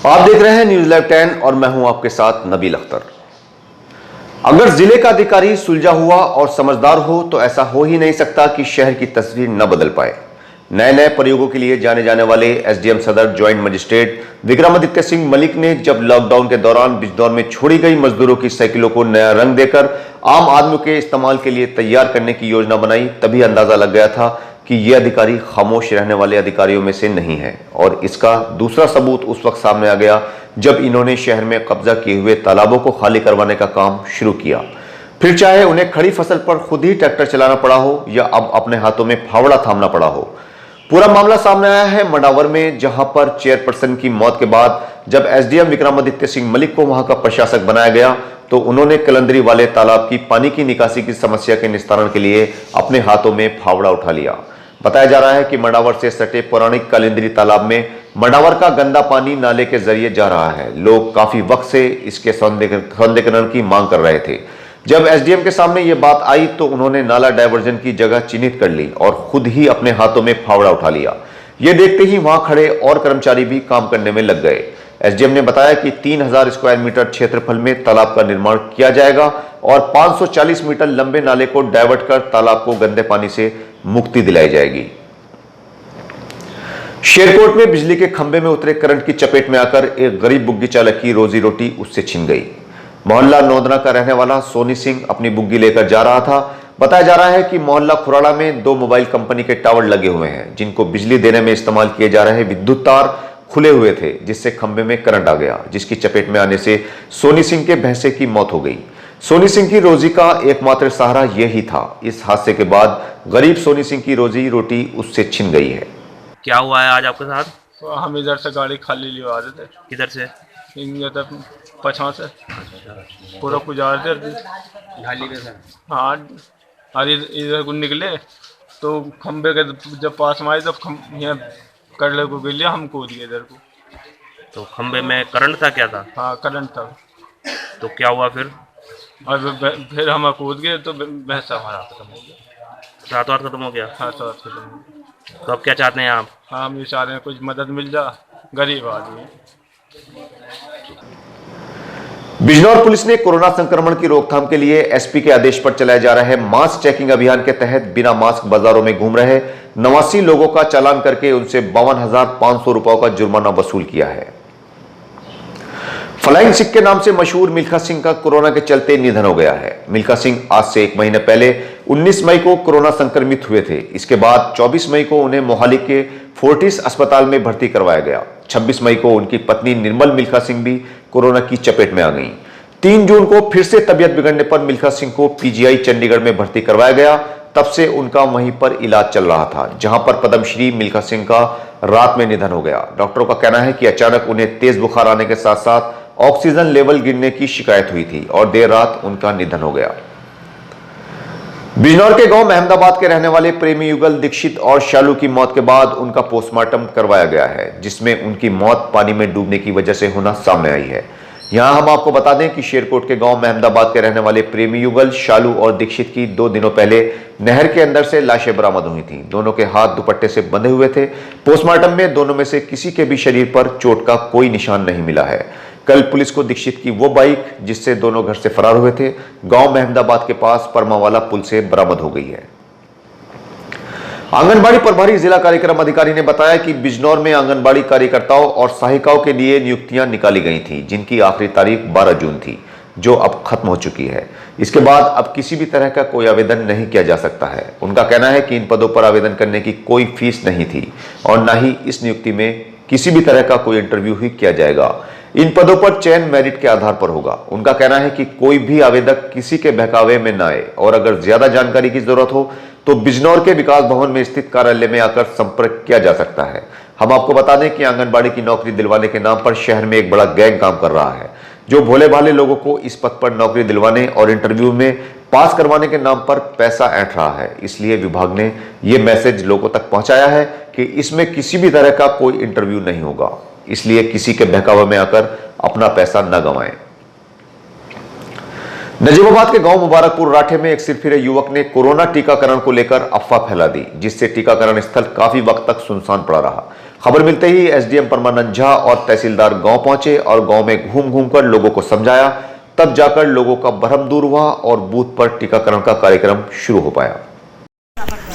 आप देख रहे हैं न्यूज लाइव 10 और मैं हूं आपके साथ नबील अख्तर। अगर जिले का अधिकारी सुलझा हुआ और समझदार हो तो ऐसा हो ही नहीं सकता कि शहर की तस्वीर न बदल पाए। नए नए प्रयोगों के लिए जाने जाने वाले एसडीएम सदर ज्वाइंट मजिस्ट्रेट विक्रमादित्य सिंह मलिक ने जब लॉकडाउन के दौरान बिजनौर में छोड़ी गई मजदूरों की साइकिलों को नया रंग देकर आम आदमी के इस्तेमाल के लिए तैयार करने की योजना बनाई, तभी अंदाजा लग गया था कि ये अधिकारी खामोश रहने वाले अधिकारियों में से नहीं है। और इसका दूसरा सबूत उस वक्त सामने आ गया जब इन्होंने शहर में कब्जा किए हुए तालाबों को खाली करवाने का काम शुरू किया। फिर चाहे उन्हें खड़ी फसल पर खुद ही ट्रैक्टर चलाना पड़ा हो या अब अपने हाथों में फावड़ा थामना पड़ा हो। पूरा मामला सामने आया है मंडावर में, जहां पर चेयरपर्सन की मौत के बाद जब एसडीएम विक्रमादित्य सिंह मलिक को वहां का प्रशासक बनाया गया तो उन्होंने कलंदरी वाले तालाब की पानी की निकासी की समस्या के निस्तारण के लिए अपने हाथों में फावड़ा उठा लिया। बताया जा रहा है कि मंडावर से सटे पौराणिक कलंदरी तालाब में मंडावर का गंदा पानी नाले के जरिए जा रहा है। लोग काफी वक्त से इसके सौंदर्यीकरण की मांग कर रहे थे। जब एसडीएम के सामने यह बात आई तो उन्होंने नाला डायवर्जन की जगह चिन्हित कर ली और खुद ही अपने हाथों में फावड़ा उठा लिया। यह देखते ही वहां खड़े और कर्मचारी भी काम करने में लग गए। एसडीएम ने बताया कि 3000 स्क्वायर मीटर क्षेत्रफल में तालाब का निर्माण किया जाएगा और 540 मीटर लंबे नाले को डायवर्ट कर तालाब को गंदे पानी से मुक्ति दिलाई जाएगी। शेरकोट में बिजली के खंभे में उतरे करंट की चपेट में आकर एक गरीब बुग्गी चालक की रोजी रोटी उससे छिन गई। मोहल्ला नौदना का रहने वाला सोनी सिंह अपनी बुग्गी लेकर जा रहा था। बताया जा रहा है कि मोहल्ला खुराड़ा में 2 मोबाइल कंपनी के टावर लगे हुए हैं, जिनको बिजली देने में इस्तेमाल किए जा रहे विद्युत तार खुले हुए थे, जिससे खंभे में करंट आ गया, जिसकी चपेट में आने से सोनी सिंह के भैंसे की मौत हो गई। सोनी सिंह की रोजी का एकमात्र सहारा यही था। इस हादसे के बाद गरीब सोनी सिंह की रोजी रोटी उससे छिन गई है। क्या हुआ है आज आपके साथ? तो हम इधर से गाड़ी खाली लिए आ रहे थे। किधर से? पछा से पूरा गुजार थे ढाली में से। हाँ, और इधर को निकले तो खंबे के जब पास में आए तब यहाँ करले को गिर लिया, हम कूद गए इधर को। तो खंबे में करंट था? क्या था? हाँ, करंट था। तो क्या हुआ फिर? और फिर हम कूद गए तो भैंसा हमारा खत्म हो गया। रातों रात खत्म हो गया? हाँ, तो खत्म हो गया। तो अब क्या चाहते हैं आप? हाँ, हम ये चाह रहे हैं कुछ मदद मिल जा, गरीब आदमी। बिजनौर पुलिस ने कोरोना संक्रमण की रोकथाम के लिए एसपी के आदेश पर चलाए जा रहे मास्क चेकिंग अभियान के तहत बिना मास्क बाजारों में घूम रहे 89 लोगों का चालान करके उनसे 52,500 रुपयों का जुर्माना वसूल किया है। फ्लाइंग सिख के नाम से मशहूर मिल्खा सिंह का कोरोना के चलते निधन हो गया है। मिल्खा सिंह आज से 1 महीने पहले 19 मई को कोरोना संक्रमित हुए थे। इसके बाद 24 मई को उन्हें मोहाली के फोर्टिस अस्पताल में भर्ती करवाया गया। 26 मई को उनकी पत्नी निर्मल मिल्खा सिंह भी कोरोना की चपेट में आ गई। 3 जून को फिर से तबियत बिगड़ने पर मिल्खा सिंह को पीजीआई चंडीगढ़ में भर्ती करवाया गया। तब से उनका वहीं पर इलाज चल रहा था, जहां पर पद्मश्री मिल्खा सिंह का रात में निधन हो गया। डॉक्टरों का कहना है कि अचानक उन्हें तेज बुखार आने के साथ साथ ऑक्सीजन लेवल गिरने की शिकायत हुई थी और देर रात उनका निधन हो गया। बिजनौर के गांव अहमदाबाद के रहने वाले प्रेमी युगल दीक्षित और शालू की मौत के बाद उनका पोस्टमार्टम करवाया गया है, जिसमें उनकी मौत पानी में डूबने की वजह से होना सामने आई है। यहां हम आपको बता दें कि शेरकोट के गांव अहमदाबाद के रहने वाले प्रेमी युगल, शालू और दीक्षित की 2 दिनों पहले नहर के अंदर से लाशें बरामद हुई थी। दोनों के हाथ दुपट्टे से बंधे हुए थे। पोस्टमार्टम में दोनों में से किसी के भी शरीर पर चोट का कोई निशान नहीं मिला है। कल पुलिस को दीक्षित की वो बाइक जिससे दोनों घर से फरार हुए थे, गांव अहमदाबाद के पास परमावाला पुल से बरामद हो गई है। आंगनबाड़ी प्रभारी जिला कार्यक्रम अधिकारी ने बताया कि बिजनौर में आंगनबाड़ी कार्यकर्ताओं और सहायिकाओं के लिए नियुक्तियां निकाली गई थी, जिनकी आखिरी तारीख 12 जून थी, जो अब खत्म हो चुकी है। इसके बाद अब किसी भी तरह का कोई आवेदन नहीं किया जा सकता है। उनका कहना है कि इन पदों पर आवेदन करने की कोई फीस नहीं थी और न ही इस नियुक्ति में किसी भी तरह का कोई इंटरव्यू ही किया जाएगा। इन पदों पर चयन मेरिट के आधार पर होगा। उनका कहना है कि कोई भी आवेदक किसी के बहकावे में न आए और अगर ज्यादा जानकारी की जरूरत हो तो बिजनौर के विकास भवन में स्थित कार्यालय में आकर संपर्क किया जा सकता है। हम आपको बता दें कि आंगनबाड़ी की नौकरी दिलवाने के नाम पर शहर में एक बड़ा गैंग काम कर रहा है, जो भोले भाले लोगों को इस पद पर नौकरी दिलवाने और इंटरव्यू में पास करवाने के नाम पर पैसा ऐंठ रहा है। इसलिए विभाग ने यह मैसेज लोगों तक पहुंचाया है कि इसमें किसी भी तरह का कोई इंटरव्यू नहीं होगा, इसलिए किसी के बहकावे में आकर अपना पैसा न गंवाएं। नजीबाबाद के गांव मुबारकपुर राठे में एक सिरफिरे युवक ने कोरोना टीकाकरण को लेकर अफवाह फैला दी, जिससे टीकाकरण स्थल काफी वक्त तक सुनसान पड़ा रहा। खबर मिलते ही एसडीएम परमानंद झा और तहसीलदार गांव पहुंचे और गांव में घूम घूमकर लोगों को समझाया। तब जाकर लोगों का भ्रम दूर हुआ और बूथ पर टीकाकरण का कार्यक्रम शुरू हो पाया।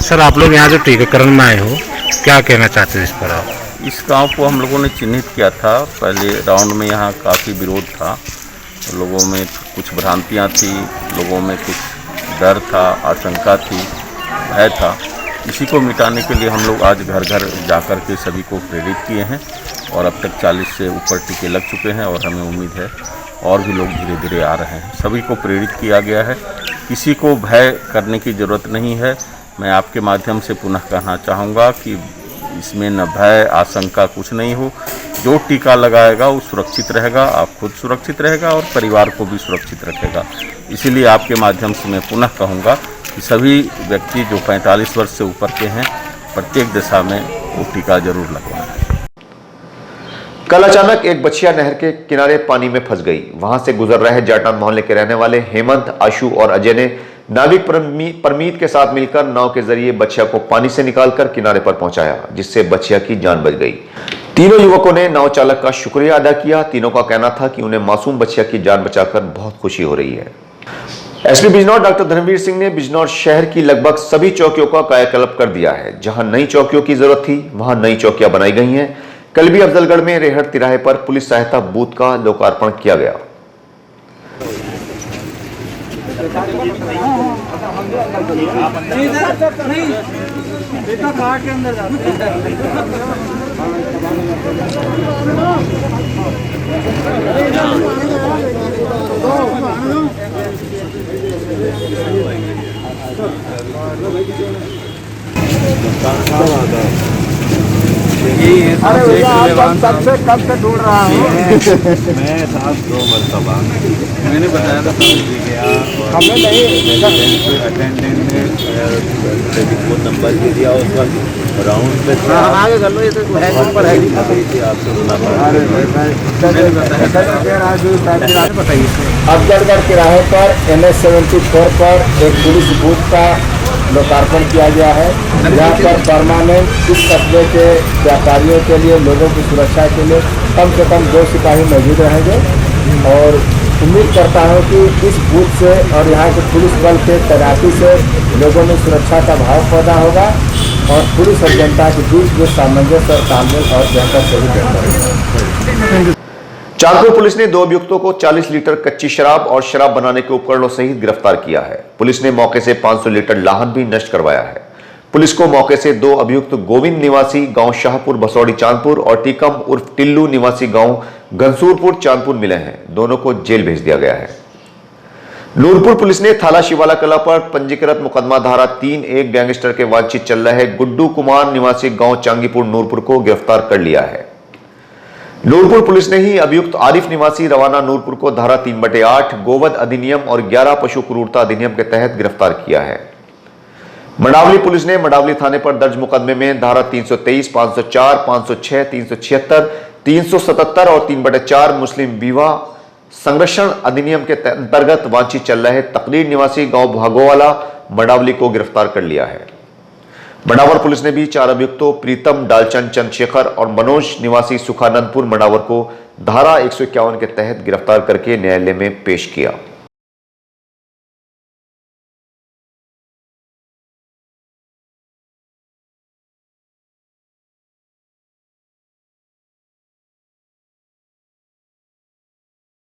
सर, आप लोग यहाँ जो टीकाकरण में आए हो, क्या कहना चाहते हैं इस पर आप? इस गांव को हम लोगों ने चिन्हित किया था। पहले राउंड में यहाँ काफ़ी विरोध था, लोगों में कुछ भ्रांतियाँ थी, लोगों में कुछ डर था, आशंका थी, भय था। इसी को मिटाने के लिए हम लोग आज घर घर जाकर के सभी को प्रेरित किए हैं और अब तक 40 से ऊपर टीके लग चुके हैं और हमें उम्मीद है और भी लोग धीरे धीरे आ रहे हैं। सभी को प्रेरित किया गया है, किसी को भय करने की ज़रूरत नहीं है। मैं आपके माध्यम से पुनः कहना चाहूँगा कि इसमें न भय आशंका कुछ नहीं हो। जो टीका लगाएगा वो सुरक्षित रहेगा, आप खुद सुरक्षित रहेगा और परिवार को भी सुरक्षित रखेगा। इसीलिए आपके माध्यम से मैं पुनः कहूँगा कि सभी व्यक्ति जो 45 वर्ष से ऊपर के हैं प्रत्येक दिशा में वो टीका जरूर लगवाएं। कल अचानक एक बछिया नहर के किनारे पानी में फंस गई। वहां से गुजर रहे जाटान मोहल्ले के रहने वाले हेमंत, आशु और अजय ने नाविक परमीत के साथ मिलकर नाव के जरिए बछिया को पानी से निकालकर किनारे पर पहुंचाया, जिससे बछिया की जान बच गई। तीनों युवकों ने नाव चालक का शुक्रिया अदा किया। तीनों का कहना था कि उन्हें मासूम बछिया की जान बचाकर बहुत खुशी हो रही है। एसपी बिजनौर डॉक्टर धर्मवीर सिंह ने बिजनौर शहर की लगभग सभी चौकियों का कायाकल्प कर दिया है। जहां नई चौकियों की जरूरत थी वहां नई चौकियां बनाई गई हैं। कल भी अफजलगढ़ में रेहट तिराहे पर पुलिस सहायता बूथ का लोकार्पण किया गया। सबसे कब से ढूंढ रहा हूँ मैं साहब 2 मरतबा मैंने बताया था हमें नहीं अटेंडेंट ने टेलीफोन नंबर भी दिया उस वक्त राउंड पे था। आगे कर लो, ये तो है नंबर है बताइए। अफजलगढ़ तिराहे पर NH 74 पर एक पुलिस बूथ का लोकार्पण किया गया है, जहाँ पर परमानेंट इस कस्बे के व्यापारियों के लिए, लोगों की सुरक्षा के लिए कम से कम 2 सिपाही मौजूद रहेंगे। और उम्मीद करता हूँ कि इस बूथ से और यहाँ के पुलिस बल के तैनाती से लोगों में सुरक्षा का भाव पैदा होगा और पुलिस और जनता के बीच जो सामंजस्य और तालमेल और बेहतर से भी बेहतर होगा। चांदपुर पुलिस ने 2 अभियुक्तों को 40 लीटर कच्ची शराब और शराब बनाने के उपकरणों सहित गिरफ्तार किया है। पुलिस ने मौके से 500 लीटर लाहन भी नष्ट करवाया है। पुलिस को मौके से 2 अभियुक्त गोविंद निवासी गांव शाहपुर बसौड़ी चांदपुर और टीकम उर्फ टिल्लू निवासी गांव घनसूरपुर चांदपुर मिले हैं। दोनों को जेल भेज दिया गया है। नूरपुर पुलिस ने थाला शिवाला कला पर पंजीकृत मुकदमा धारा 3(1) गैंगस्टर के वांछित चल रहे गुड्डू कुमार निवासी गांव चांगीपुर नूरपुर को गिरफ्तार कर लिया है। नूरपुर पुलिस ने ही अभियुक्त आरिफ निवासी रवाना नूरपुर को धारा 3/8 गोवध अधिनियम और 11 पशु क्रूरता अधिनियम के तहत गिरफ्तार किया है। मंडावली पुलिस ने मंडावली थाने पर दर्ज मुकदमे में धारा 323, 504, 506, 376, 377 और 3/4 मुस्लिम विवाह संरक्षण अधिनियम के अंतर्गत वांछित चल रहे तकरीर निवासी गांव भागोवाला मंडावली को गिरफ्तार कर लिया है। मंडावर पुलिस ने भी 4 अभियुक्तों प्रीतम डालचंद चंद्रशेखर और मनोज निवासी सुखानंदपुर मंडावर को धारा 151 के तहत गिरफ्तार करके न्यायालय में पेश किया।